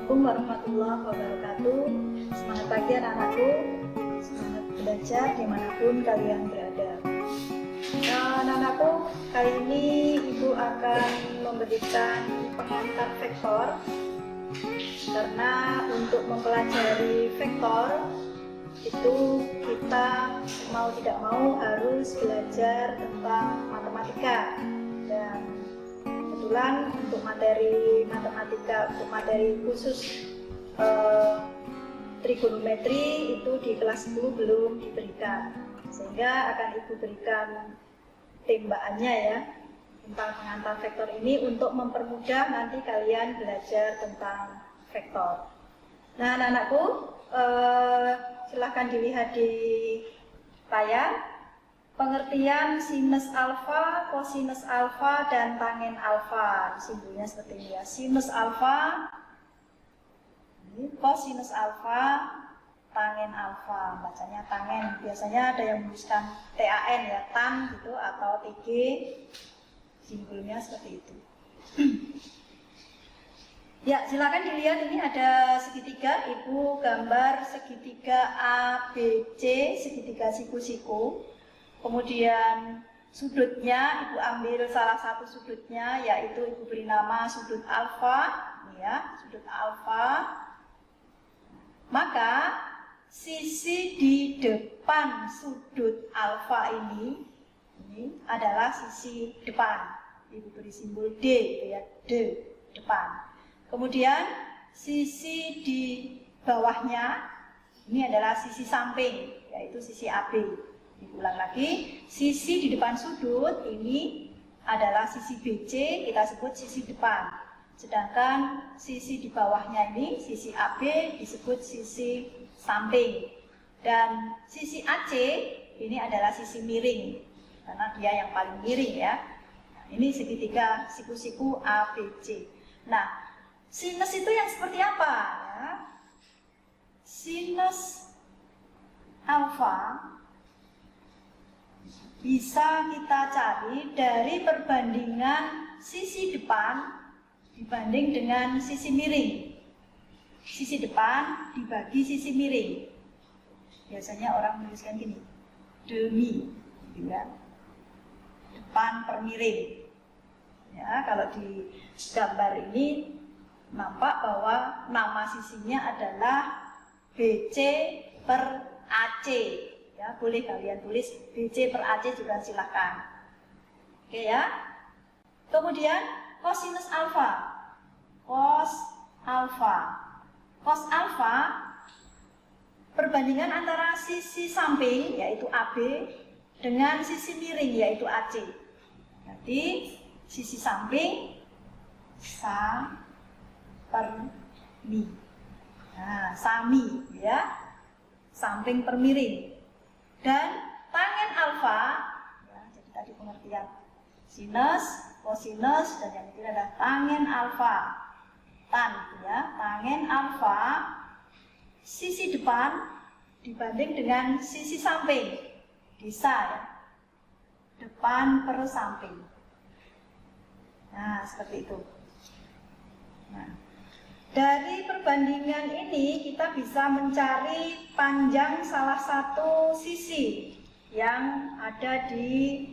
Assalamualaikum warahmatullahi wabarakatuh. Semangat pagi anak-anakku, semangat belajar dimanapun kalian berada. Nah, anak-anakku, kali ini Ibu akan memberikan pengantar vektor. Karena untuk mempelajari vektor itu kita mau tidak mau harus belajar tentang matematika. Dan kebetulan untuk materi matematika, untuk materi khusus trigonometri itu di kelas 10 belum diberikan, sehingga akan Ibu berikan tembakannya ya tentang pengantar vektor ini untuk mempermudah nanti kalian belajar tentang vektor. Nah anak-anakku, silahkan dilihat di layar pengertian sinus alfa, kosinus alfa, dan tangen alfa. Simbolnya seperti ini ya, sinus alfa, kosinus alfa, tangen alfa. Bacanya tangen, biasanya ada yang menuliskan TAN ya, tan gitu, atau TG. Simbolnya seperti itu. Ya, silakan dilihat, ini ada segitiga. Ibu gambar segitiga ABC, segitiga siku-siku. Kemudian sudutnya Ibu ambil salah satu sudutnya, yaitu Ibu beri nama sudut alfa, ya, sudut alfa. Maka sisi di depan sudut alfa ini adalah sisi depan. Ibu beri simbol D, ya, D, depan. Kemudian sisi di bawahnya ini adalah sisi samping, yaitu sisi AB. Diulang lagi, sisi di depan sudut ini adalah sisi BC, kita sebut sisi depan. Sedangkan sisi di bawahnya ini, sisi AB, disebut sisi samping. Dan sisi AC ini adalah sisi miring, karena dia yang paling miring ya. Nah, ini segitiga siku-siku ABC. Nah, sinus itu yang seperti apa? Ya? Sinus alfa bisa kita cari dari perbandingan sisi depan dibanding dengan sisi miring. Sisi depan dibagi sisi miring. Biasanya orang menuliskan gini, demi, gitu kan? Depan per miring. Ya, kalau di gambar ini nampak bahwa nama sisinya adalah BC per AC. Ya, boleh kalian tulis BC per AC juga silahkan. Oke ya. Kemudian kosinus alfa. Cos alfa. Cos alfa perbandingan antara sisi samping yaitu AB dengan sisi miring yaitu AC. Jadi sisi samping sa per mi. Nah, sami ya. Samping per miring. Dan tangen alfa, ya, jadi tadi pengertian sinus, kosinus, dan yang ketiga adalah tangen alfa. Tan, ya, tangen alfa sisi depan dibanding dengan sisi samping, bisa ya, depan per samping. Nah, seperti itu. Nah, dari perbandingan ini kita bisa mencari panjang salah satu sisi yang ada di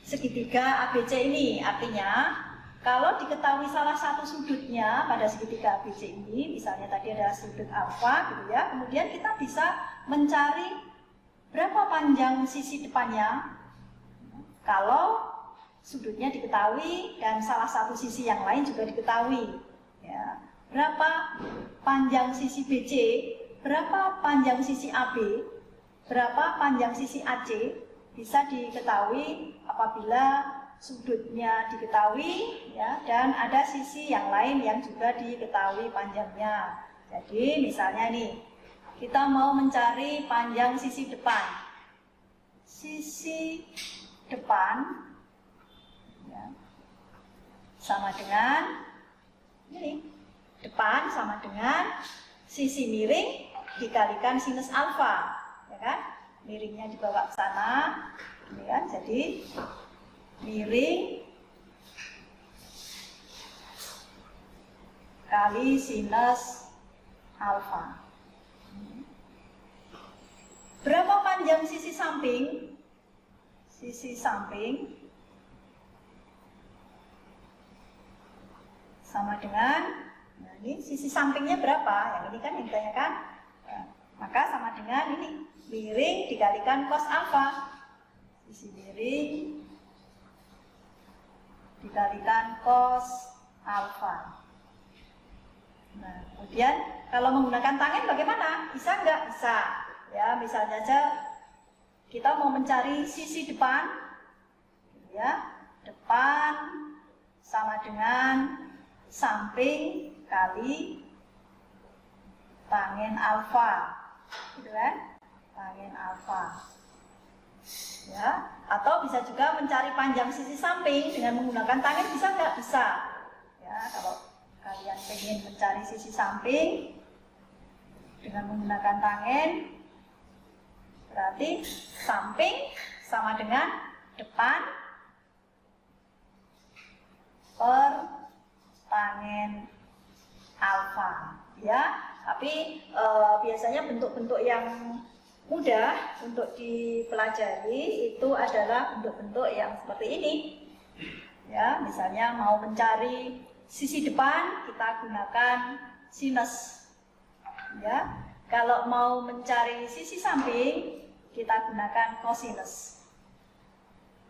segitiga ABC ini. Artinya kalau diketahui salah satu sudutnya pada segitiga ABC ini, misalnya tadi adalah sudut alfa gitu ya, kemudian kita bisa mencari berapa panjang sisi depannya kalau sudutnya diketahui dan salah satu sisi yang lain juga diketahui. Ya, berapa panjang sisi BC, berapa panjang sisi AB, berapa panjang sisi AC bisa diketahui apabila sudutnya diketahui ya, dan ada sisi yang lain yang juga diketahui panjangnya. Jadi misalnya nih, kita mau mencari panjang sisi depan. Sisi depan ya, sama dengan ini, depan sama dengan sisi miring dikalikan sinus alfa, ya kan? Miringnya dibawa ke sana, ya kan? Jadi miring kali sinus alfa. Berapa panjang sisi samping? Sisi samping sama dengan, nah ini sisi sampingnya berapa? Yang ini kan yang ditanyakan. Nah, maka sama dengan ini, miring dikalikan cos alfa. Sisi miring dikalikan cos alfa. Nah, kemudian kalau menggunakan tangen bagaimana? Bisa nggak? Bisa. Ya, misalnya aja kita mau mencari sisi depan, ya, depan sama dengan samping kali tangen alfa, gitu kan? Tangen alfa, ya. Atau bisa juga mencari panjang sisi samping dengan menggunakan tangen, bisa nggak? Bisa. Ya, kalau kalian pengen mencari sisi samping dengan menggunakan tangen, berarti samping sama dengan depan per tangen alfa, ya. Tapi biasanya bentuk-bentuk yang mudah untuk dipelajari itu adalah bentuk-bentuk yang seperti ini. Ya, misalnya mau mencari sisi depan kita gunakan sinus. Ya. Kalau mau mencari sisi samping kita gunakan kosinus.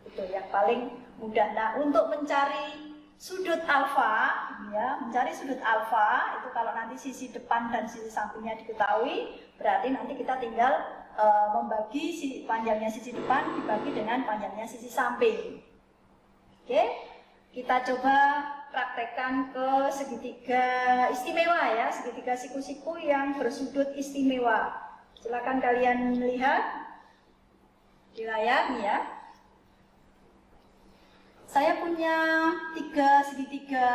Itu yang paling mudah. Nah, untuk mencari sudut alfa, ya, mencari sudut alfa itu kalau nanti sisi depan dan sisi sampingnya diketahui, berarti nanti kita tinggal membagi panjangnya sisi depan dibagi dengan panjangnya sisi samping. Oke, kita coba praktekkan ke segitiga istimewa, ya, segitiga siku-siku yang bersudut istimewa. Silakan kalian lihat di layar nih, ya. Saya punya 3 segitiga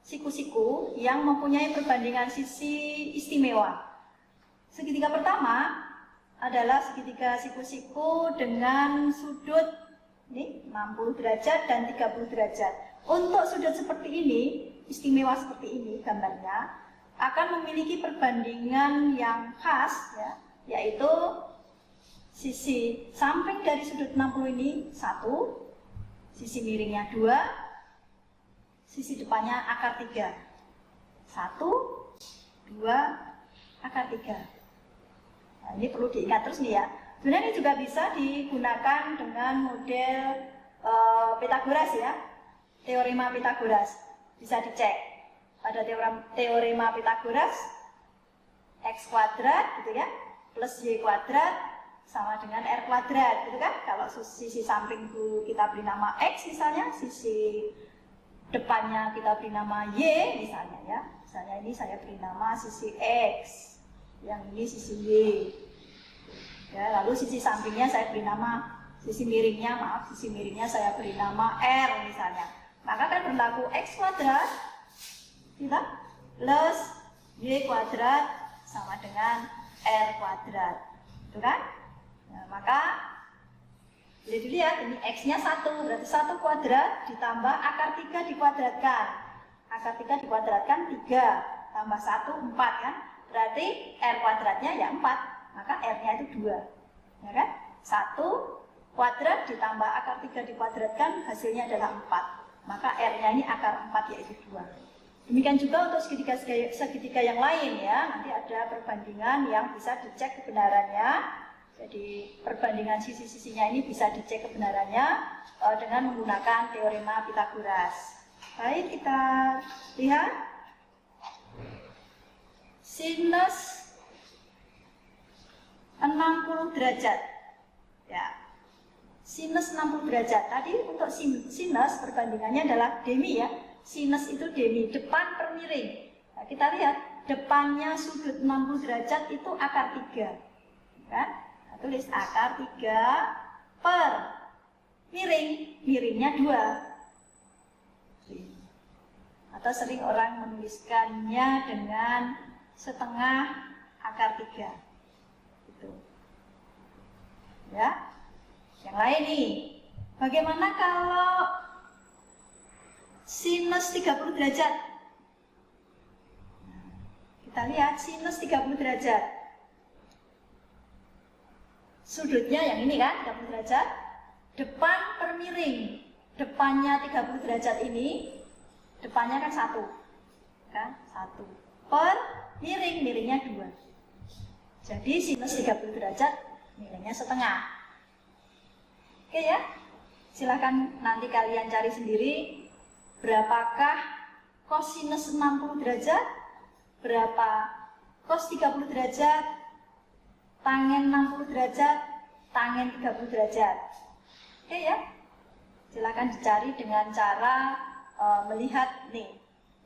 siku-siku yang mempunyai perbandingan sisi istimewa. Segitiga pertama adalah segitiga siku-siku dengan sudut ini 60 derajat dan 30 derajat. Untuk sudut seperti ini, istimewa seperti ini gambarnya, akan memiliki perbandingan yang khas, ya, yaitu sisi samping dari sudut 60 ini 1, sisi miringnya 2, sisi depannya akar 3. 1, 2, akar 3. Nah, ini perlu diingat terus nih, ya. Sebenarnya ini juga bisa digunakan dengan model Pythagoras, ya. Teorema Pythagoras. Bisa dicek. Pada teorema Pythagoras, X kuadrat, gitu ya, plus Y kuadrat sama dengan R kuadrat, gitu kan? Kalau sisi samping kita beri nama X misalnya, sisi depannya kita beri nama Y misalnya, ya. Misalnya ini saya beri nama sisi X, yang ini sisi Y. Ya, lalu sisi sampingnya saya beri nama, sisi miringnya saya beri nama R misalnya. Maka kan berlaku X kuadrat kita plus Y kuadrat sama dengan R kuadrat, itu kan? Nah, maka boleh dilihat ini X-nya 1, berarti 1 kuadrat ditambah akar 3 dikuadratkan. Akar 3 dikuadratkan 3, tambah 1, 4 kan? Berarti R kuadratnya ya 4, maka R-nya itu 2, ya kan? 1 kuadrat ditambah akar 3 dikuadratkan, hasilnya adalah 4. Maka R-nya ini akar 4, yaitu 2. Demikian juga untuk segitiga yang lain, ya. Nanti ada perbandingan yang bisa dicek kebenarannya. Jadi perbandingan sisi-sisinya ini bisa dicek kebenarannya dengan menggunakan teorema Pythagoras. Baik, kita lihat sinus 60 derajat. Ya. Sinus 60 derajat. Tadi untuk sinus perbandingannya adalah demi, ya. Sinus itu demi, depan per miring. Nah, kita lihat depannya sudut 60 derajat itu akar 3. Kan? Nah, tulis akar 3 per miring. Miringnya 2. Atau sering orang menuliskannya dengan setengah akar 3. Gitu. Ya. Yang lain nih, bagaimana kalau sinus 30 derajat? Kita lihat sinus 30 derajat. Sudutnya yang ini kan, 30 derajat. Depan per miring. Depannya 30 derajat ini, depannya kan 1. Kan? 1. Per miring, miringnya 2. Jadi sinus 30 derajat, miringnya setengah. Oke ya? Silahkan nanti kalian cari sendiri berapakah kosinus 60 derajat, berapa cos 30 derajat, tangen 60 derajat, tangen 30 derajat. Oke ya? Silahkan dicari dengan cara melihat nih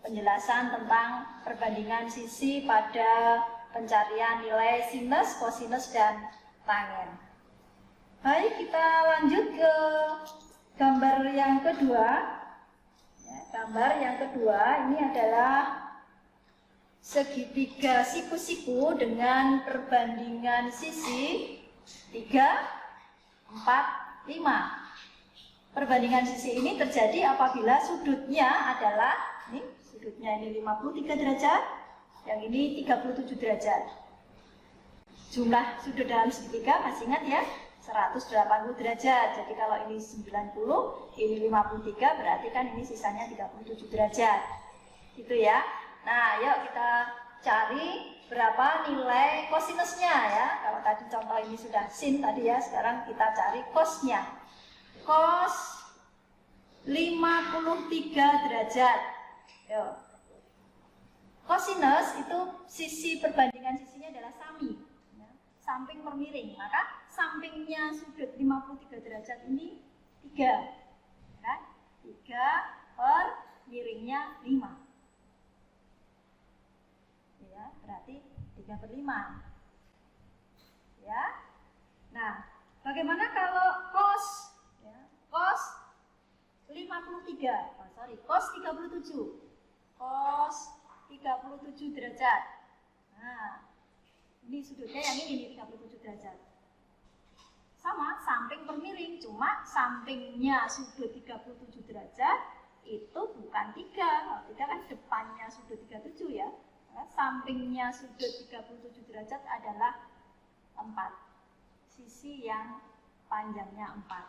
penjelasan tentang perbandingan sisi pada pencarian nilai sinus, kosinus, dan tangen. Baik, kita lanjut ke gambar yang kedua. Ya, gambar yang kedua ini adalah segitiga siku-siku dengan perbandingan sisi 3, 4, 5. Perbandingan sisi ini terjadi apabila sudutnya adalah, sudutnya ini 53 derajat, yang ini 37 derajat. Jumlah sudut dalam segitiga masih ingat ya? 180 derajat. Jadi kalau ini 90, ini 53, berarti kan ini sisanya 37 derajat. Gitu ya. Nah, yuk kita cari berapa nilai kosinusnya ya. Kalau tadi contoh ini sudah sin tadi ya, sekarang kita cari cosnya. Cos 53 derajat. Yuk. Kosinus itu sisi perbandingan sisinya adalah sami. Samping per miring, maka sampingnya sudut 53 derajat ini 3 kan? 3 per miringnya 5 ya, berarti 3 per 5 ya. Nah, bagaimana kalau cos ya, cos 53 cos 37 cos 37 derajat. Nah, ini sudutnya yang ini 37 derajat. Sama, samping per miring, cuma sampingnya sudut 37 derajat itu bukan 3. Kalau 3 kan depannya sudut 37 ya. Nah, sampingnya sudut 37 derajat adalah 4. Sisi yang panjangnya 4.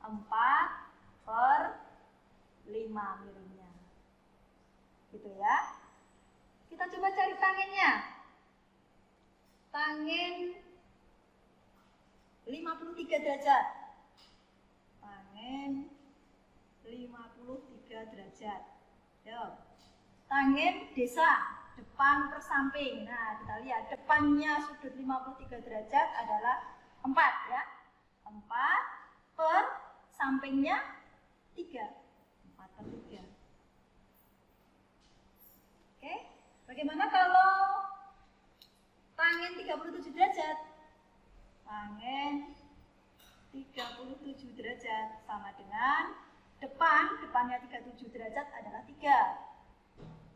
4 per 5 miringnya. Gitu ya. Kita coba cari tangennya. Tangen 53 derajat. Tangen 53 derajat. Yuk. Tangen desa, depan per samping. Nah, kita lihat depannya sudut 53 derajat adalah 4 ya. 4 per sampingnya 3. 4 per 3. Oke. Bagaimana kalau tangen 37 derajat? Tangen 37 derajat sama dengan depannya 37 derajat adalah 3.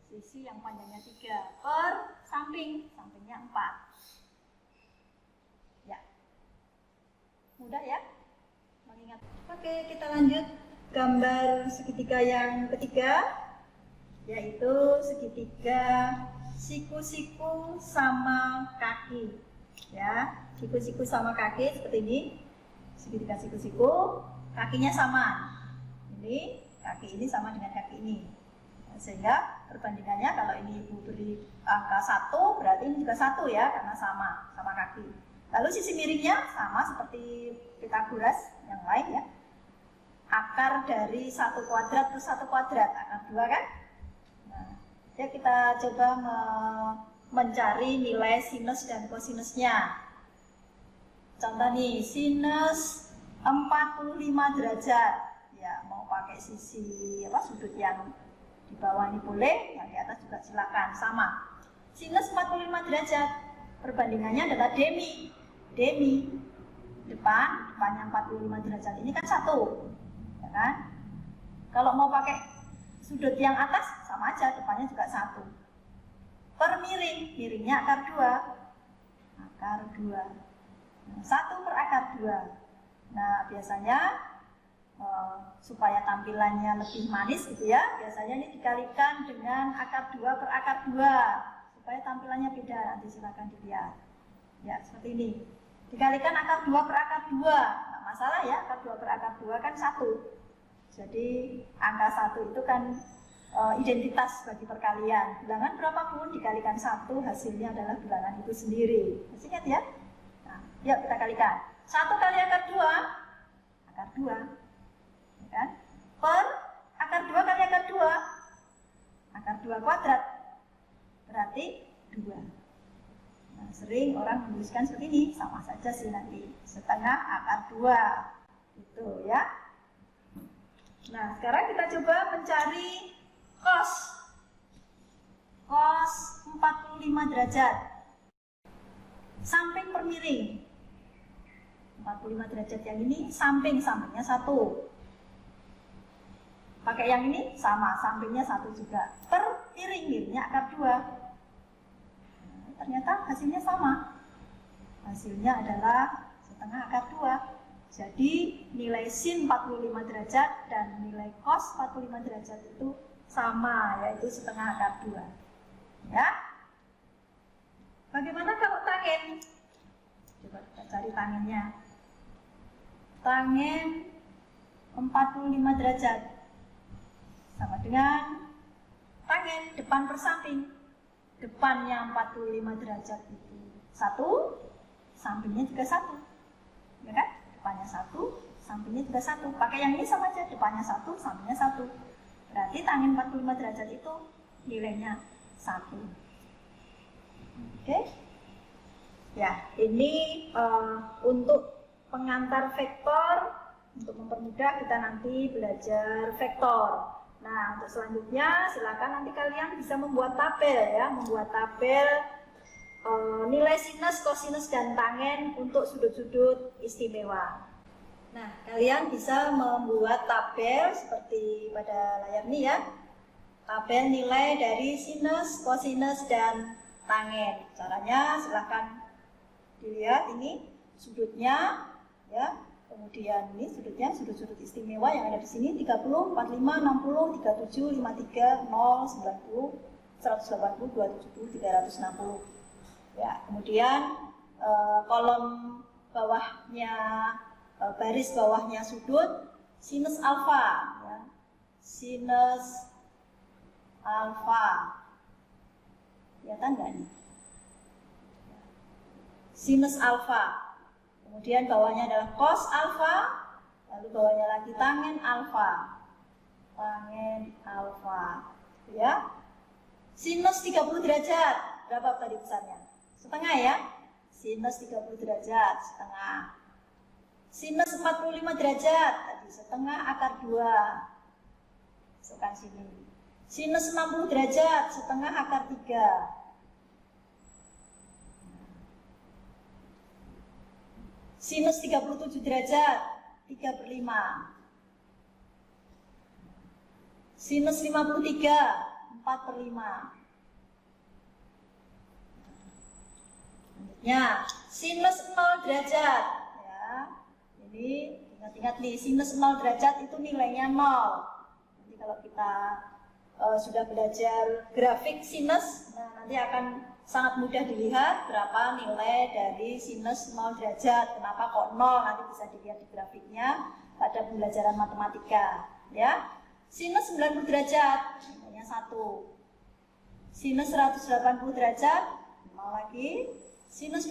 Sisi yang panjangnya 3 per sampingnya 4. Ya. Mudah ya mengingat. Oke, kita lanjut gambar segitiga yang ketiga, yaitu segitiga siku-siku sama kaki ya. Siku-siku sama kaki seperti ini. Segitiga siku-siku, kakinya sama. Ini kaki ini sama dengan kaki ini. Sehingga perbandingannya kalau ini Ibu beri angka 1, berarti ini juga 1 ya, karena sama kaki. Lalu sisi miringnya sama seperti Pythagoras yang lain ya. Akar dari 1 kuadrat plus 1 kuadrat, akar 2 kan? Nah, ya kita coba mencari nilai sinus dan kosinusnya. Contoh nih, sinus 45 derajat. Ya, mau pakai sisi sudut yang di bawah ini boleh, yang di atas juga silakan, sama. Sinus 45 derajat, perbandingannya adalah demi. Depannya 45 derajat ini kan 1. Ya kan? Kalau mau pakai sudut yang atas, sama aja, depannya juga 1. Per miringnya akar 2. Akar 2. 1 per akar 2. Nah, biasanya supaya tampilannya lebih manis gitu ya, biasanya ini dikalikan dengan akar 2 per akar 2 supaya tampilannya beda, nanti silakan dilihat. Ya, seperti ini. Dikalikan akar 2 per akar 2. Nggak masalah ya, akar 2 per akar 2 kan 1. Jadi angka 1 itu kan identitas bagi perkalian. Bilangan berapapun dikalikan 1, hasilnya adalah bilangan itu sendiri. Masih ingat ya? Nah, yuk kita kalikan. 1 kali akar 2, akar 2. Ya kan? Per akar 2 kali akar 2, akar 2 kuadrat. Berarti 2. Nah, sering orang menuliskan seperti ini, sama saja sih nanti. Setengah akar 2. Gitu ya. Nah, sekarang kita coba mencari cos 45 derajat samping per miring. 45 derajat yang ini sampingnya 1. Pakai yang ini sama, sampingnya 1 juga. Per miringnya akar 2. Nah, ternyata hasilnya sama. Hasilnya adalah setengah akar 2. Jadi nilai sin 45 derajat dan nilai cos 45 derajat itu sama, yaitu setengah akar 2. Ya. Bagaimana kalau tangen? Coba kita cari tangennya. Tangen 45 derajat sama dengan tangen depan per samping. Depannya 45 derajat itu 1, sampingnya juga 1. Ya kan? Depannya 1, sampingnya juga 1. Pakai yang ini sama aja, depannya 1, sampingnya 1. Berarti tangen 45 derajat itu nilainya 1. Oke? Ya, ini untuk pengantar vektor. Untuk mempermudah kita nanti belajar vektor. Nah, untuk selanjutnya silakan nanti kalian bisa membuat tabel ya, membuat tabel nilai sinus, kosinus, dan tangen untuk sudut-sudut istimewa. Nah, kalian bisa membuat tabel seperti pada layar ini ya. Tabel nilai dari sinus, kosinus, dan tangen. Caranya silahkan dilihat ini sudutnya ya. Kemudian ini sudutnya, sudut-sudut istimewa yang ada di sini 30, 45, 60, 37, 53, 0, 90, 180, 270, 360. Ya, kemudian kolom bawahnya, baris bawahnya sudut sinus alfa, ya. Sinus alfa, kelihatan nggak nih? Sinus alfa. Kemudian bawahnya adalah cos alfa, lalu bawahnya lagi tangen alfa, ya. Sinus 30 derajat, berapa tadi besarnya? Setengah ya. Sinus 30 derajat, setengah. Sinus 45 derajat, tadi setengah akar 2. Masukkan sini. Sinus 60 derajat, setengah akar 3. Sinus 37 derajat, 3/5. Sinus 53, 4/5. Selanjutnya, sinus 0 derajat. Ya, jadi ingat-ingat nih, sinus 0 derajat itu nilainya 0. Nanti kalau kita sudah belajar grafik sinus, nah nanti akan sangat mudah dilihat berapa nilai dari sinus 0 derajat. Kenapa kok 0? Nanti bisa dilihat di grafiknya pada pembelajaran matematika. Ya, sinus 90 derajat, nilainya 1. Sinus 180 derajat, 0 lagi. Sinus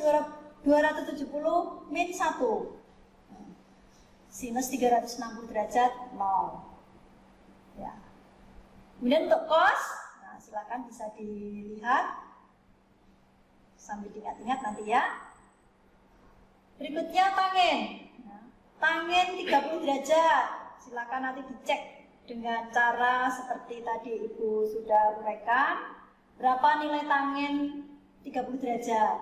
270 min 1. Sinus 360 derajat, 0. Ya. Kemudian untuk cos, nah silakan bisa dilihat sambil diingat-ingat nanti ya. Berikutnya tangen. Nah, tangen 30 derajat. Silakan nanti dicek dengan cara seperti tadi Ibu sudah uraikan. Berapa nilai tangen 30 derajat?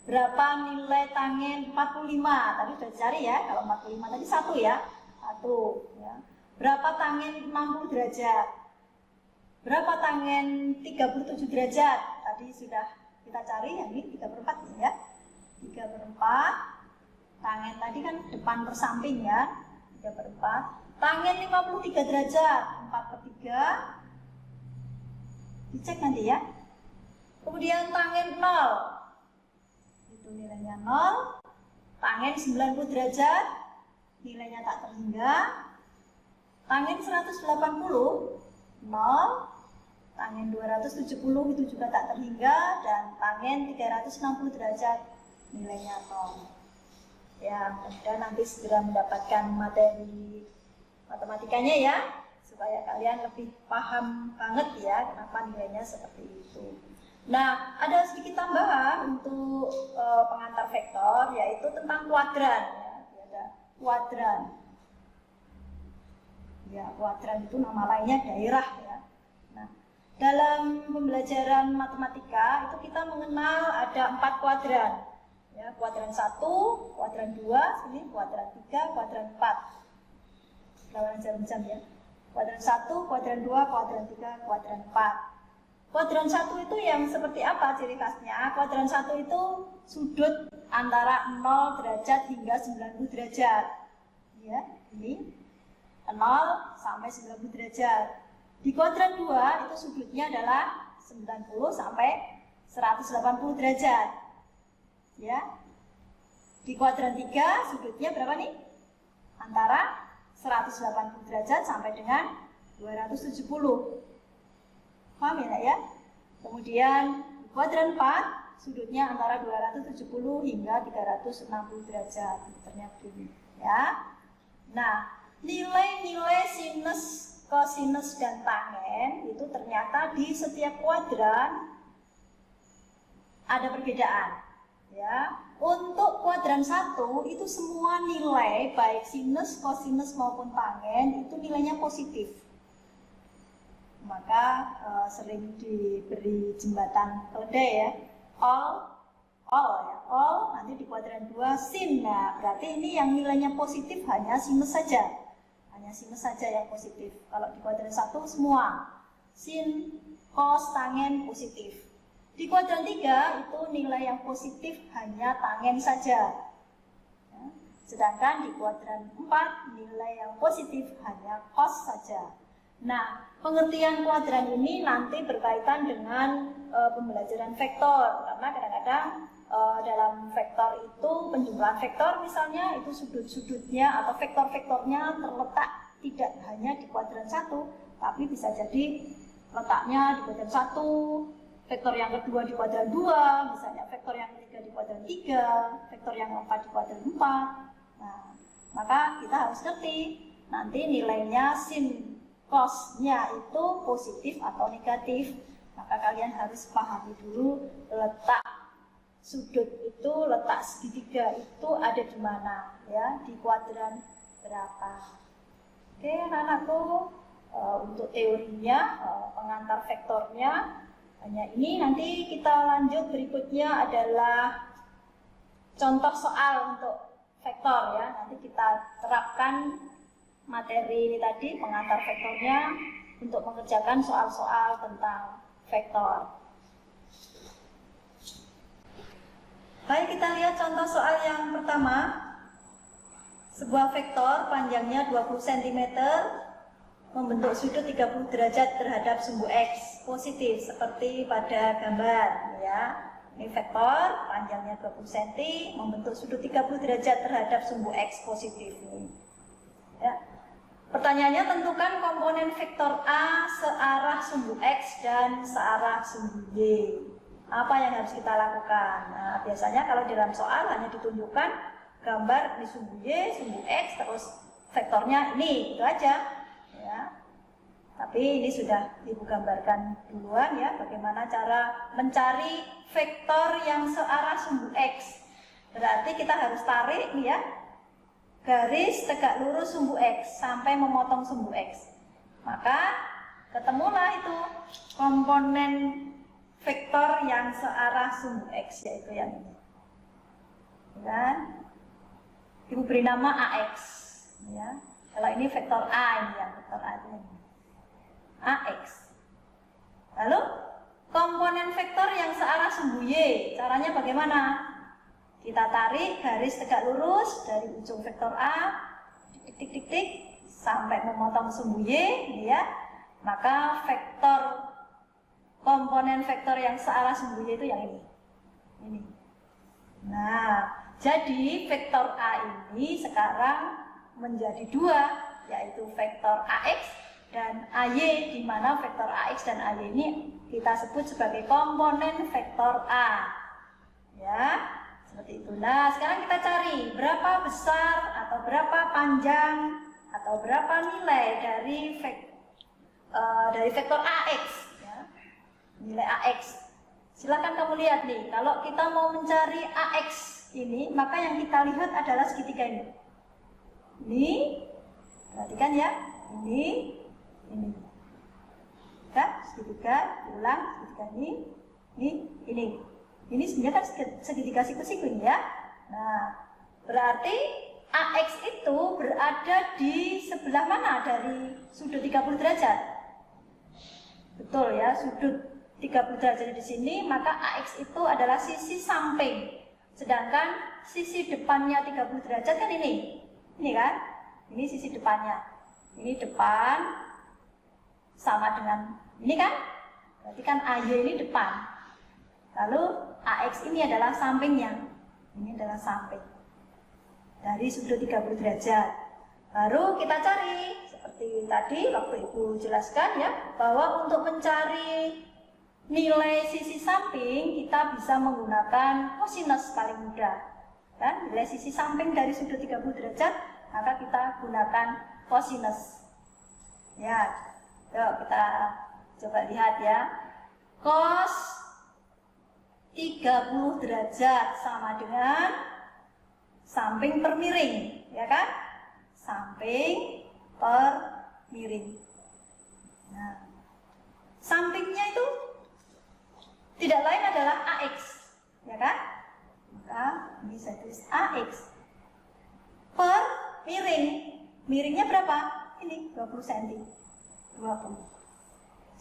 Berapa nilai tangen 45? Tadi sudah dicari ya. Kalau 45 tadi 1 ya. 1 ya. Berapa tangen 60 derajat? Berapa tangen 37 derajat? Tadi sudah kita cari, yang ini 3/4 ya. 3/4. Tangen tadi kan depan per samping ya. 3/4. Tangen 53 derajat, 4/3. Dicek nanti ya. Kemudian tangen 0, itu nilainya 0. Tangen 90 derajat, nilainya tak terhingga. Tangen 180, 0. Tangen 270 itu juga tak terhingga. Dan tangen 360 derajat, nilainya 0. Ya, mudah-mudahan nanti segera mendapatkan materi matematikanya ya, supaya kalian lebih paham banget ya kenapa nilainya seperti itu. Nah, ada sedikit tambahan untuk pengantar vektor, yaitu tentang kuadran. Ya, ada kuadran. Ya, kuadran itu nama lainnya daerah ya. Nah, dalam pembelajaran matematika itu kita mengenal ada 4 kuadran. Ya, kuadran 1, kuadran 2, ini kuadran 3, kuadran 4. Lawan jam-jam ya. Kuadran 1, kuadran 2, kuadran 3, kuadran 4. Kuadran 1 itu yang seperti apa ciri khasnya? Kuadran 1 itu sudut antara 0 derajat hingga 90 derajat. Ya, ini 0 sampai 90 derajat. Di kuadran 2 itu sudutnya adalah 90 sampai 180 derajat. Ya. Di kuadran 3 sudutnya berapa nih? Antara 180 derajat sampai dengan 270. Paham ya? Kemudian di kuadran 4 sudutnya antara 270 hingga 360 derajat. Ternyata begini ya. Nah, nilai-nilai sinus, kosinus dan tangen itu ternyata di setiap kuadran ada perbedaan. Ya, untuk kuadran 1 itu semua nilai baik sinus, kosinus maupun tangen itu nilainya positif. Maka sering diberi jembatan keledai ya, all ya, all nanti di kuadran 2 sin. Nah, berarti ini yang nilainya positif hanya sinus saja. Hanya sinus saja yang positif. Kalau di kuadran 1 semua sin, cos, tangen positif. Di kuadran 3 itu nilai yang positif hanya tangen saja. Ya. Sedangkan di kuadran 4 nilai yang positif hanya cos saja. Nah, pengertian kuadran ini nanti berkaitan dengan pembelajaran vektor. Karena kadang-kadang dalam vektor itu penjumlahan vektor misalnya itu sudut-sudutnya atau vektor-vektornya terletak tidak hanya di kuadran 1, tapi bisa jadi letaknya di kuadran 1, vektor yang kedua di kuadran 2, misalnya vektor yang ketiga di kuadran 3, vektor yang keempat di kuadran 4. Nah, maka kita harus ngerti nanti nilainya sin cosnya itu positif atau negatif. Maka kalian harus pahami dulu letak sudut itu, letak segitiga itu ada di mana ya, di kuadran berapa. Oke anak-anakku, untuk teorinya, pengantar vektornya hanya ini. Nanti kita lanjut berikutnya adalah contoh soal untuk vektor ya. Nanti kita terapkan materi ini tadi, pengantar vektornya, untuk mengerjakan soal-soal tentang vektor. Baik, kita lihat contoh soal yang pertama. Sebuah vektor panjangnya 20 cm membentuk sudut 30 derajat terhadap sumbu X positif seperti pada gambar ya. Ini vektor panjangnya 20 cm membentuk sudut 30 derajat terhadap sumbu X positif ini. Ya. Pertanyaannya, tentukan komponen vektor A searah sumbu X dan searah sumbu Y. Apa yang harus kita lakukan? Nah, biasanya kalau dalam soal hanya ditunjukkan gambar di sumbu Y, sumbu X, terus vektornya ini, itu aja. Ya. Tapi ini sudah Ibu gambarkan duluan ya, bagaimana cara mencari vektor yang searah sumbu X. Berarti kita harus tarik nih ya, garis tegak lurus sumbu X sampai memotong sumbu X. Maka ketemulah itu komponen vektor yang searah sumbu X, yaitu yang ini. Dan Ibu beri nama AX. Ya. Kalau ini vektor A, ini ya, vektor A itu ini. AX. Lalu komponen vektor yang searah sumbu Y, caranya bagaimana? Kita tarik garis tegak lurus dari ujung vektor A, tik-tik-tik-tik, sampai memotong sumbu Y, ya. Maka vektor komponen vektor yang searah sumbunya itu yang ini. Ini. Nah, jadi vektor A ini sekarang menjadi dua, yaitu vektor AX dan AY, di mana vektor AX dan AY ini kita sebut sebagai komponen vektor A. Ya, seperti itu. Nah, sekarang kita cari berapa besar atau berapa panjang atau berapa nilai dari vektor AX, ya. Nilai AX. Silakan kamu lihat nih, kalau kita mau mencari AX ini, maka yang kita lihat adalah segitiga ini. Ini, perhatikan ya, ini. Kan, segitiga, ulang, segitiga ini. Ini sebenarnya kan segitiga siku-siku ini ya. Nah, berarti AX itu berada di sebelah mana dari sudut 30 derajat? Betul ya, sudut 30 derajat di sini, maka AX itu adalah sisi samping. Sedangkan sisi depannya 30 derajat kan ini. Ini kan? Ini sisi depannya. Ini depan sama dengan ini kan? Berarti kan AY ini depan. Lalu AX ini adalah sampingnya. Ini adalah samping dari sudut 30 derajat. Baru kita cari, seperti tadi waktu Ibu jelaskan ya, bahwa untuk mencari nilai sisi samping kita bisa menggunakan kosinus paling mudah. Kan? Nilai sisi samping dari sudut 30 derajat, maka kita gunakan kosinus. Ya, yuk kita coba lihat ya. Cos 30 derajat sama dengan samping per miring, ya kan? Samping per miring. Nah, sampingnya itu tidak lain adalah AX, ya kan? Maka ini saya tulis AX per miring. Miringnya berapa? Ini 20 cm. 20.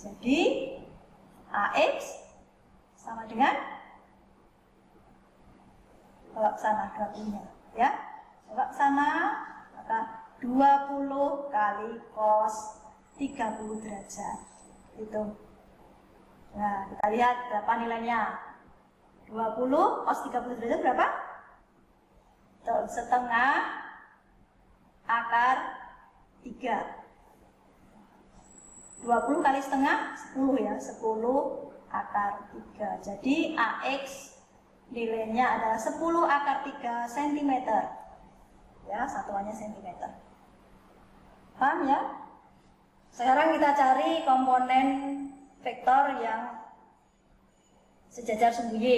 Jadi AX sama dengan tolak sana 20-nya, ya. Tolak sana, maka 20 kali cos 30 derajat. Itu. Nah, kita lihat berapa nilainya. 20 cos 30 derajat berapa? Tuh, setengah akar 3. 20 kali setengah 10 ya, 10 akar 3. Jadi AX nilainya adalah 10 akar 3 cm. Ya, satuannya cm. Paham ya? Sekarang kita cari komponen vektor yang sejajar sumbu Y,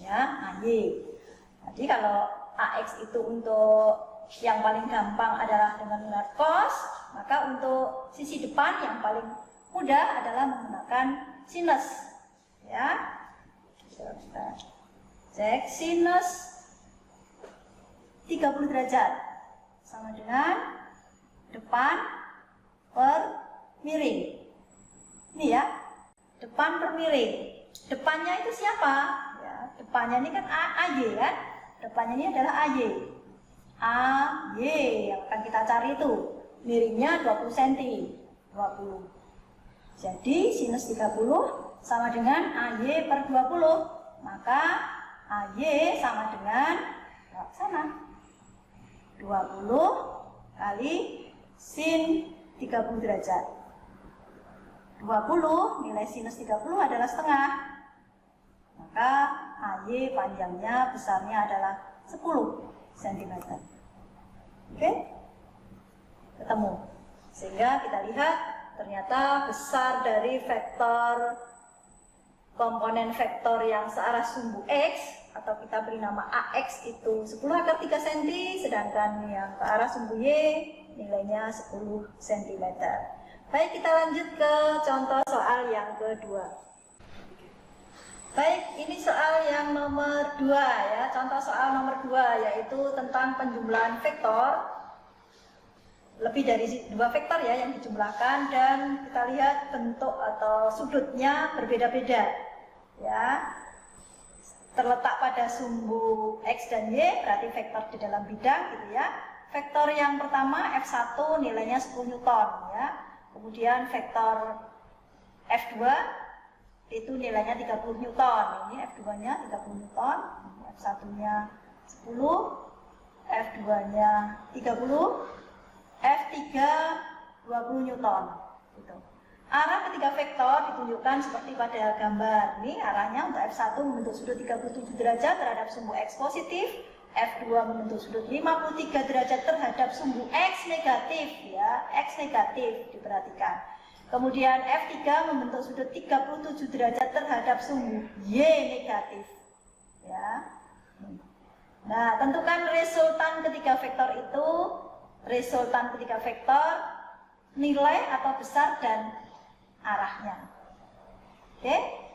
ya, AY. Jadi kalau AX itu untuk yang paling gampang adalah dengan menggunakan cos, maka untuk sisi depan yang paling mudah adalah menggunakan sinus. Ya, kita cek sinus 30 derajat sama dengan depan per miring. Ini ya, depan per miring. Depannya itu siapa? Ya, depannya ini kan AY kan? Depannya ini adalah AY. AY yang akan kita cari itu. Miringnya 20 cm. 20. Jadi sinus 30 sama dengan AY per 20. Maka AY sama dengan sana 20 kali sin 30 derajat. 20 nilai sinus 30 adalah setengah. Maka AY panjangnya besarnya adalah 10 cm. Oke? Ketemu. Sehingga kita lihat ternyata besar dari vektor komponen vektor yang searah sumbu X atau kita beri nama AX itu 10 akar 3 cm, sedangkan yang ke arah sumbu Y nilainya 10 cm. Baik, kita lanjut ke contoh soal yang kedua. Baik, ini soal yang nomor 2 ya. Contoh soal nomor 2 yaitu tentang penjumlahan vektor. Lebih dari 2 vektor ya yang dijumlahkan, dan kita lihat bentuk atau sudutnya berbeda-beda. Ya. Terletak pada sumbu X dan Y, berarti vektor di dalam bidang gitu ya. Vektor yang pertama F1 nilainya 10 Newton ya. Kemudian vektor F2 itu nilainya 30 Newton. Ini F2-nya 30 Newton, F1-nya 10, F2-nya 30, F3 20 Newton. Gitu. Arah ketiga vektor ditunjukkan seperti pada gambar. Ini arahnya untuk F1 membentuk sudut 37 derajat terhadap sumbu X positif, F2 membentuk sudut 53 derajat terhadap sumbu X negatif, ya, X negatif diperhatikan. Kemudian F3 membentuk sudut 37 derajat terhadap sumbu Y negatif, ya. Nah, tentukan resultan ketiga vektor itu. Resultan ketiga vektor nilai atau besar dan arahnya. Oke.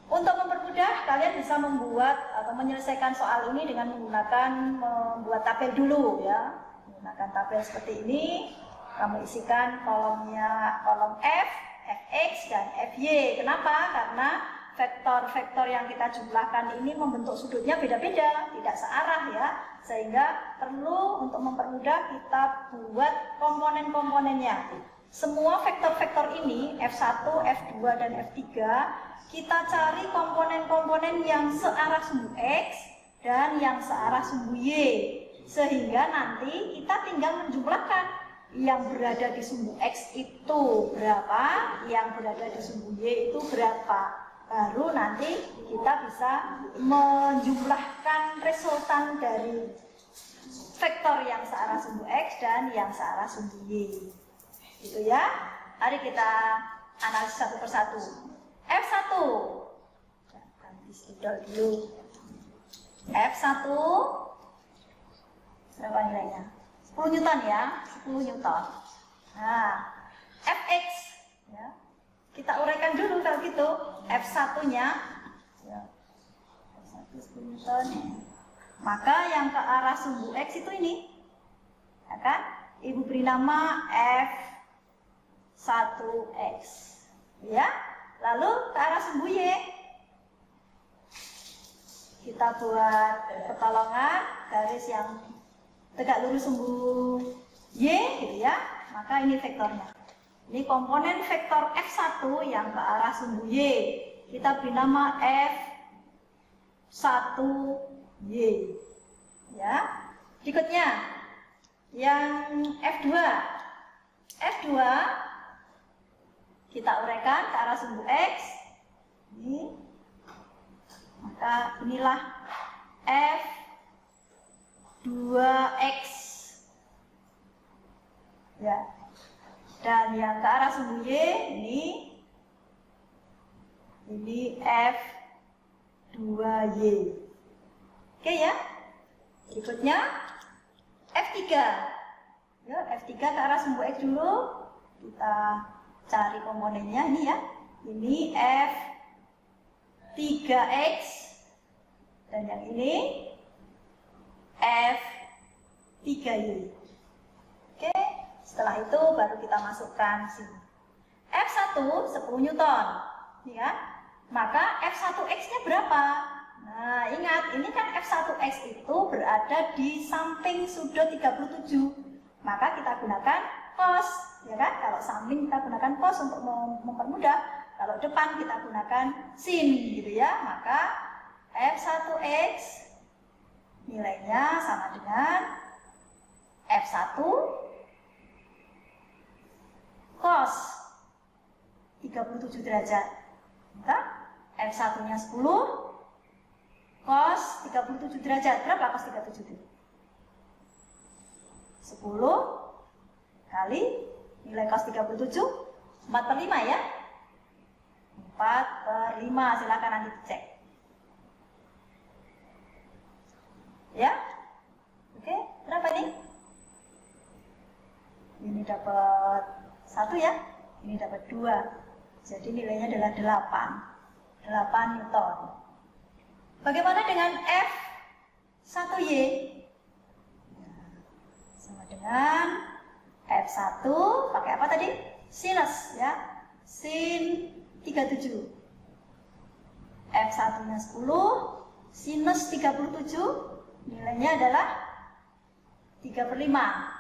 Untuk mempermudah, kalian bisa membuat atau menyelesaikan soal ini dengan menggunakan membuat tabel dulu, ya. Menggunakan tabel seperti ini, kamu isikan kolomnya, kolom F, Fx dan Fy. Kenapa? Karena vektor-vektor yang kita jumlahkan ini membentuk sudutnya beda-beda, tidak searah, ya. Sehingga perlu untuk mempermudah kita buat komponen-komponennya. Semua vektor-vektor ini, F1, F2, dan F3, kita cari komponen-komponen yang searah sumbu X dan yang searah sumbu Y. Sehingga nanti kita tinggal menjumlahkan yang berada di sumbu X itu berapa, yang berada di sumbu Y itu berapa. Baru nanti kita bisa menjumlahkan resultan dari vektor yang searah sumbu X dan yang searah sumbu Y. Gitu ya. Mari kita analisis satu persatu. F1. Ganti spidol dulu. F1 berapa nilainya? 10 Newton, ya. 10 Newton. Nah, Fx, ya. Kita uraikan dulu kalau gitu. F1-nya, ya. F1 10 Newton. Maka yang ke arah sumbu X itu ini, ya kan? Ibu beri nama F1X, ya. Lalu ke arah sumbu Y, kita buat pertolongan garis yang tegak lurus sumbu Y, gitu ya. Maka ini vektornya. Ini komponen vektor F1 yang ke arah sumbu Y. Kita beri nama F1Y. Ya. Berikutnya yang F2. F2 kita uraikan ke arah sumbu X. Ini. Maka inilah F2X. Ya. Dan yang ke arah sumbu Y ini F2Y. Oke, ya. Berikutnya F3. Ya, F3 ke arah sumbu X dulu. Kita cari komponennya ini, ya. Ini F3X dan yang ini F3Y. Oke. Setelah itu baru kita masukkan sini. F1 10 Newton, ya. Maka F1X-nya berapa? Nah, ingat, ini kan F1X itu berada di samping sudut 37. Maka kita gunakan cos, ya kan? Kalau samping kita gunakan cos untuk mempermudah. Kalau depan kita gunakan sin, gitu ya. Maka F1X nilainya sama dengan F1 cos 37 derajat. Maka F1-nya 10 cos 37 derajat. Berapa cos 37? 10 kali nilai cos 37 4/5, ya. 4/5, silakan nanti dicek. Ya. Oke, berapa nih? Ini dapat 1, ya. Ini dapat 2. Jadi nilainya adalah 8 Newton. Bagaimana dengan F1Y? Sama dengan F1 pakai apa tadi? Sinus, ya. Sin 37. F1-nya 10, sinus 37, nilainya adalah 3/5.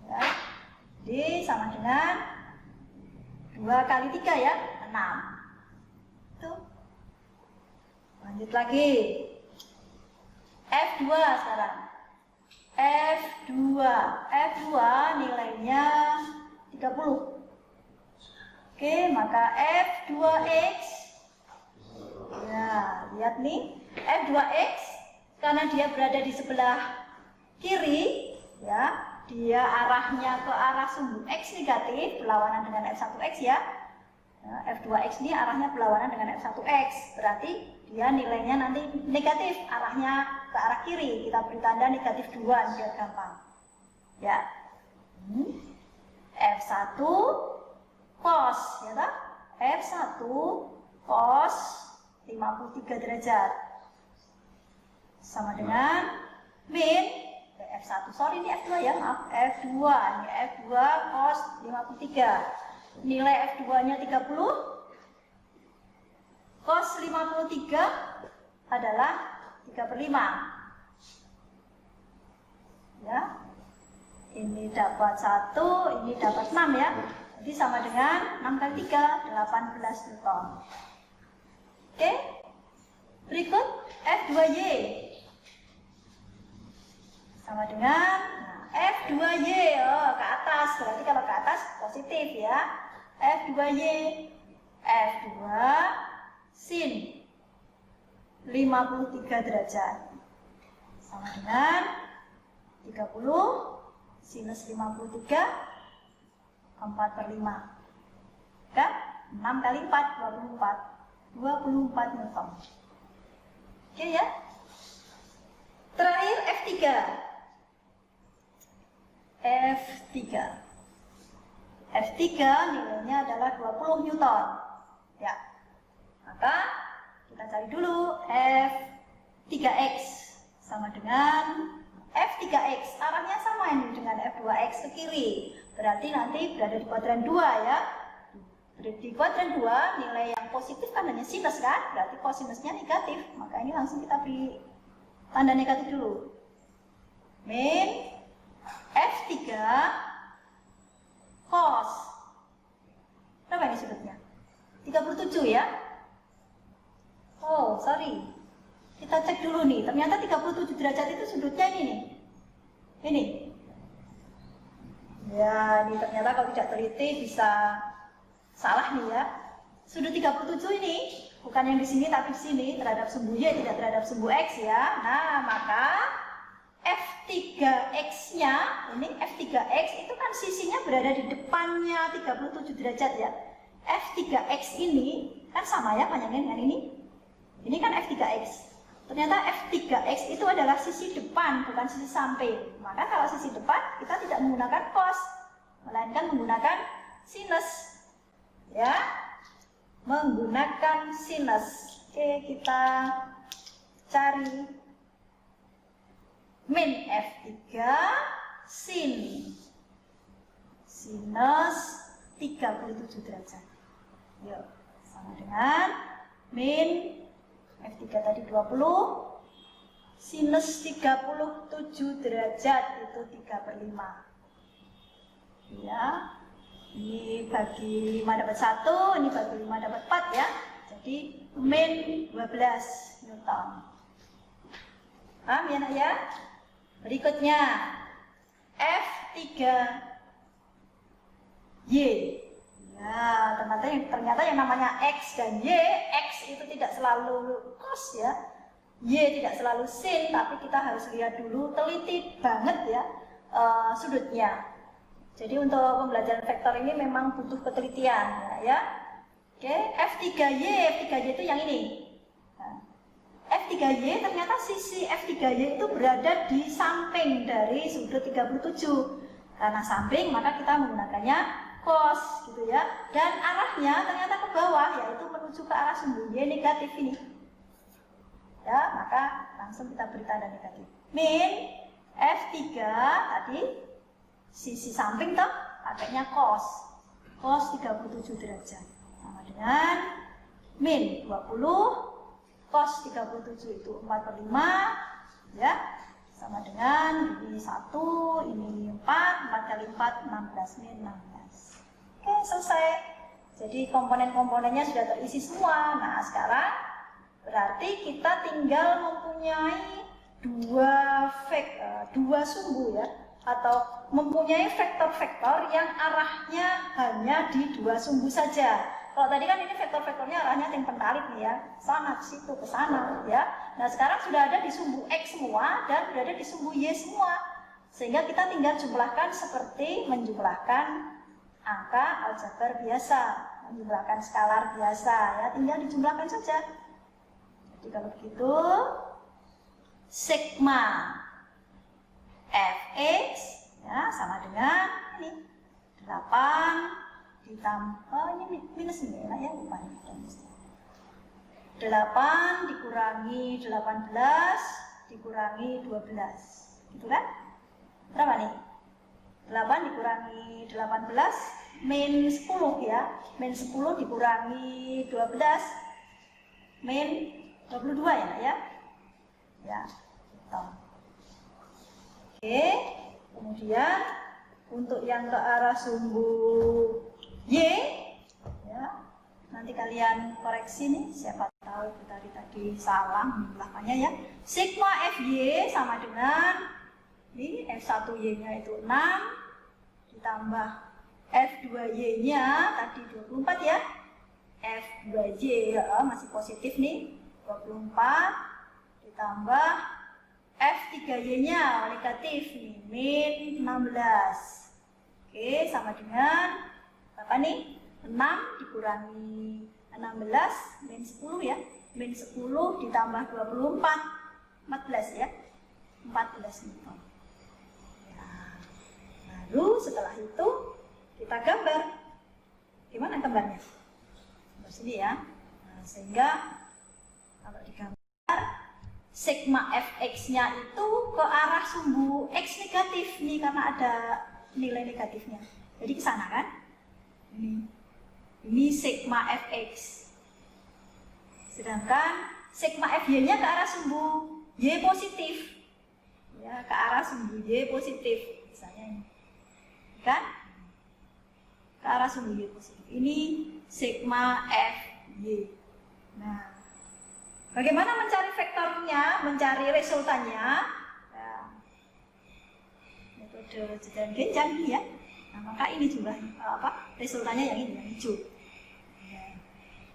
Ya. Jadi sama dengan 2 2 kali 3 ya, 6. Tuh. Lanjut lagi. F2 sekarang. F2 nilainya 30. Oke, maka F2X, ya lihat nih, F2X karena dia berada di sebelah kiri, ya, dia arahnya ke arah sumbu X negatif, berlawanan dengan F1X ya. F2X ini arahnya berlawanan dengan F1X, berarti dia nilainya nanti negatif, arahnya ke arah kiri. Kita beri tanda negatif 2 biar gampang. Ya. F1 cos, ya tak? F1 cos 53 derajat. Sama dengan min F1, sorry ini F2 ya, maaf, F2, ini F2 cos 53. Nilai F2-nya 30, cos 53 adalah 3/5. Ya. Ini dapat 1, ini dapat 6 ya. Jadi sama dengan 6 kali 3, 18 Newton. Oke. Berikut F2Y. Sama dengan F2Y, ke atas, berarti kalau ke atas positif ya. F2Y, F2 sin 53 derajat. Sama dengan 30 sinus 53, 4/5. Kan? 6 kali 4, 24 Newton. Oke ya. Terakhir F3. F3 nilainya adalah 20 Newton. Ya. Maka kita cari dulu F3X sama dengan F3X. Arahnya sama ini dengan F2X ke kiri. Berarti nanti berada di kuadran 2 ya. Di kuadran 2 nilai yang positif kan hanya sinus kan? Berarti kosinusnya negatif. Maka ini langsung kita beri tanda negatif dulu. Min F3 cos. Berapa ini sudutnya? 37 ya? Oh, sorry. Kita cek dulu nih. Ternyata 37 derajat itu sudutnya ini nih. Ini. Ya, ini ternyata kalau tidak teliti bisa salah nih ya. Sudut 37 ini bukan yang di sini tapi di sini terhadap sumbu Y, tidak terhadap sumbu X ya. Nah, maka F3X-nya, ini F3X itu kan sisinya berada di depannya 37 derajat ya. F3X ini kan sama ya panjangnya dengan ini. Ini kan F3X. Ternyata F3X itu adalah sisi depan, bukan sisi samping. Maka kalau sisi depan kita tidak menggunakan cos, melainkan menggunakan sinus. Ya, menggunakan sinus. Oke, kita cari min F3 sin sinus 37 derajat. Yuk, sama dengan min F3 tadi 20 sinus 37 derajat itu 3/5. Ya. Ini bagi 5 dapat 1, ini bagi 5 dapat 4 ya. Jadi min 12 Newton. Paham ya nak ya? Berikutnya F3Y. Ya, ternyata yang namanya X dan Y, X itu tidak selalu cos ya. Y tidak selalu sin, tapi kita harus lihat dulu, teliti banget ya sudutnya. Jadi untuk pembelajaran vektor ini memang butuh ketelitian ya. Oke, F3Y itu yang ini. F3Y ternyata sisi F3Y itu berada di samping dari sudut 37. Karena samping maka kita menggunakannya cos gitu ya. Dan arahnya ternyata ke bawah, yaitu menuju ke arah sumbu Y negatif ini. Ya, maka langsung kita beri tanda negatif. Min F3 tadi sisi samping toh pakainya cos 37 derajat sama dengan min 20 cos 37 itu 4/5 ya, sama dengan ini 1, ini 4 kali 4 16 min 16. Oke, selesai. Jadi komponen-komponennya sudah terisi semua. Nah, sekarang berarti kita tinggal mempunyai dua sumbu ya, atau mempunyai vektor-vektor yang arahnya hanya di dua sumbu saja. Kalau tadi kan ini vektor-vektornya arahnya tim pentalit nih ya, sana ke situ ke sana ya. Nah sekarang sudah ada di sumbu X semua dan berada di sumbu Y semua, sehingga kita tinggal jumlahkan seperti menjumlahkan angka aljabar biasa, menjumlahkan skalar biasa ya, tinggal dijumlahkan saja. Jadi kalau begitu sigma fx ya sama dengan ini 8 ditambah ini minus ini ya, lupa ini 8 dikurangi 18 dikurangi 12 gitu kan, berapa nih? 8 dikurangi 18 min 10 ya, min 10 dikurangi 12 min 22 ya ya gitu. Oke, kemudian untuk yang ke arah sumbu Y ya, nanti kalian koreksi nih, siapa tahu tadi salah menjumlahkannya ya. Sigma FY sama dengan ini F1Y nya itu 6 ditambah F2Y nya tadi 24 ya, F2Y ya, masih positif nih 24 ditambah F3Y nya negatif nih min 16. Oke, sama dengan apa nih? 6 dikurangi 16 min 10 ya, min 10 ditambah 24 14 ya, 14 newton. Lalu setelah itu kita gambar. Gimana gambarnya? Gambar sini ya. Nah, sehingga kalau digambar sigma fx-nya itu ke arah sumbu x negatif nih karena ada nilai negatifnya. Jadi ke sana kan? Ini sigma fx. Sedangkan sigma fy-nya ke arah sumbu y positif. Ya, ke arah sumbu y positif misalnya ini. Kan? Ke arah sumbu y positif. Ini sigma fy. Nah, bagaimana mencari vektornya, mencari resultannya? Ya, metode jajaran genjang ini ya. Nah, maka ini jumlah resultannya yang ini, yang hijau. Ya.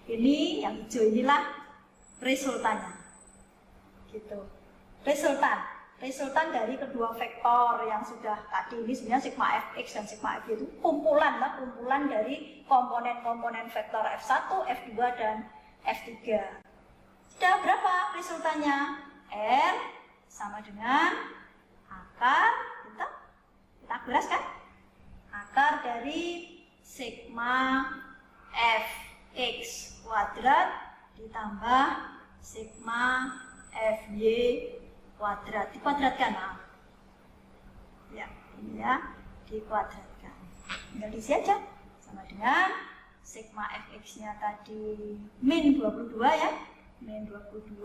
Ini yang hijau inilah resultannya. Gitu. Resultan dari kedua vektor yang sudah tadi ini sebenarnya sigma fx dan sigma fy itu kumpulan dari komponen-komponen vektor f1, f2 dan f3. Sudah berapa resultannya? R sama dengan akar, kita beres kan? Akar dari sigma fx kuadrat ditambah sigma fy kuadrat, dikuadratkan. Ya, ini ya, dikuadratkan. Tinggal diisi aja. Sama dengan sigma fx-nya tadi min 22 ya. Min 22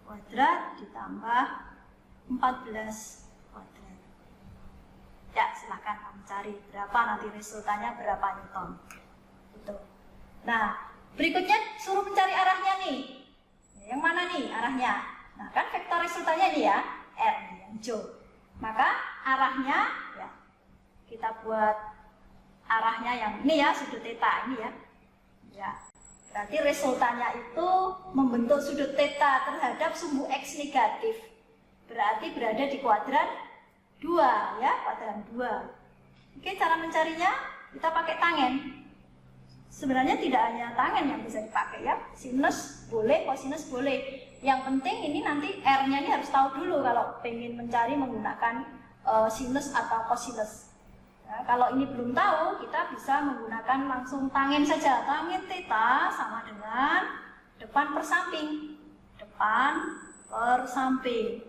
kuadrat ditambah 14 kuadrat. Ya, silahkan kamu cari berapa nanti resultannya berapa newton. Gitu. Nah, berikutnya suruh mencari arahnya nih. Yang mana nih arahnya? Nah, kan vektor resultannya ini ya, R yang hijau. Maka arahnya ya, kita buat arahnya yang ini ya, sudut theta ini ya. Ya. Berarti resultannya itu membentuk sudut theta terhadap sumbu X negatif. Berarti berada di kuadran 2 ya, kuadran 2. Oke, cara mencarinya kita pakai tangen. Sebenarnya tidak hanya tangen yang bisa dipakai ya, sinus boleh, kosinus boleh. Yang penting ini nanti R-nya ini harus tahu dulu kalau pengen mencari menggunakan sinus atau kosinus. Ya, kalau ini belum tahu, kita bisa menggunakan langsung tangen saja. Tangen theta sama dengan depan per samping. Depan per samping.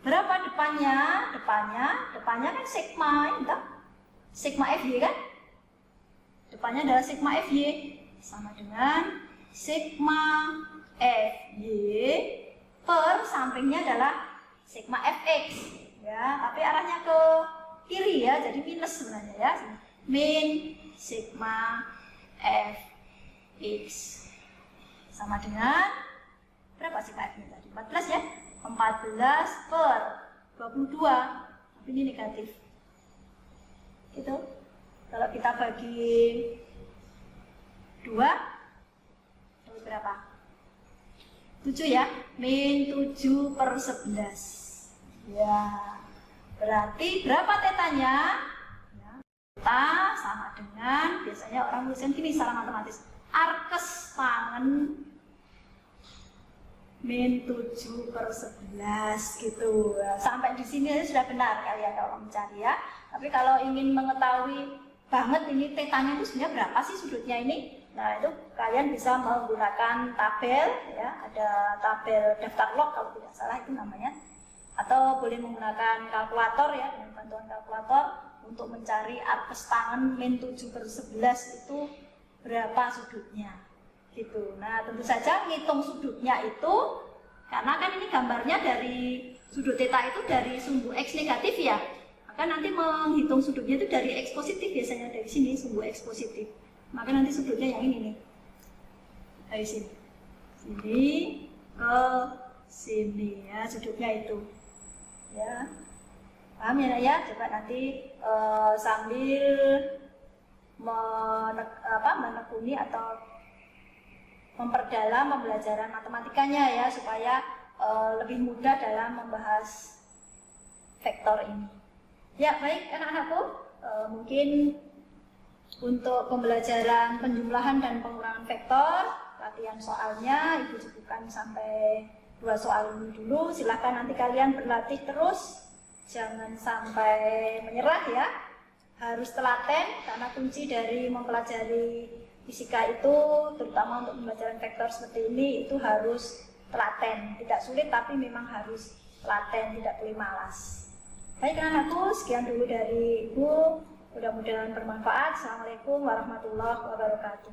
Berapa depannya? Depannya kan sigma, itu. Sigma FY kan? Depannya adalah sigma FY sama dengan sigma FY per sampingnya adalah sigma fx ya, tapi arahnya ke kiri ya, jadi minus sebenarnya ya, min sigma X sama dengan berapa sih Pak ini tadi? 14 ya? 14 per 22, tapi ini negatif gitu. Kalau kita bagi 2 dapat berapa? 7 ya, min 7 per 11 ya, berarti berapa tetanya? Ya, teta sama dengan, biasanya orang tulisan gini secara matematis, arkes tangen min 7 per 11 gitu. Sampai di sini sudah benar kalian kalau mencari ya. Tapi kalau ingin mengetahui banget ini tetanya itu sebenarnya berapa sih sudutnya ini, nah itu kalian bisa menggunakan tabel ya, ada tabel daftar log kalau tidak salah itu namanya, atau boleh menggunakan kalkulator ya, dengan bantuan kalkulator untuk mencari arkes tangen min 7 per 11 itu berapa sudutnya gitu. Nah tentu saja ngitung sudutnya itu, karena kan ini gambarnya dari sudut theta itu dari sumbu X negatif ya, maka nanti menghitung sudutnya itu dari X positif, biasanya dari sini sumbu X positif, maka nanti sudutnya yang ini nih, dari sini ke sini ya, sudutnya itu ya, paham ya ya. Coba nanti sambil menekuni atau memperdalam pembelajaran matematikanya ya, supaya lebih mudah dalam membahas vektor ini. Ya baik anak-anakku, mungkin untuk pembelajaran penjumlahan dan pengurangan vektor, latihan soalnya Ibu cukupkan sampai 2 soal ini dulu. Silahkan nanti kalian berlatih terus, jangan sampai menyerah ya, harus telaten, karena kunci dari mempelajari fisika itu, terutama untuk pembelajaran vektor seperti ini, itu harus telaten. Tidak sulit tapi memang harus telaten, tidak boleh malas. Baik anak-anakku, sekian dulu dari Ibu, mudah-mudahan bermanfaat. Assalamualaikum warahmatullahi wabarakatuh.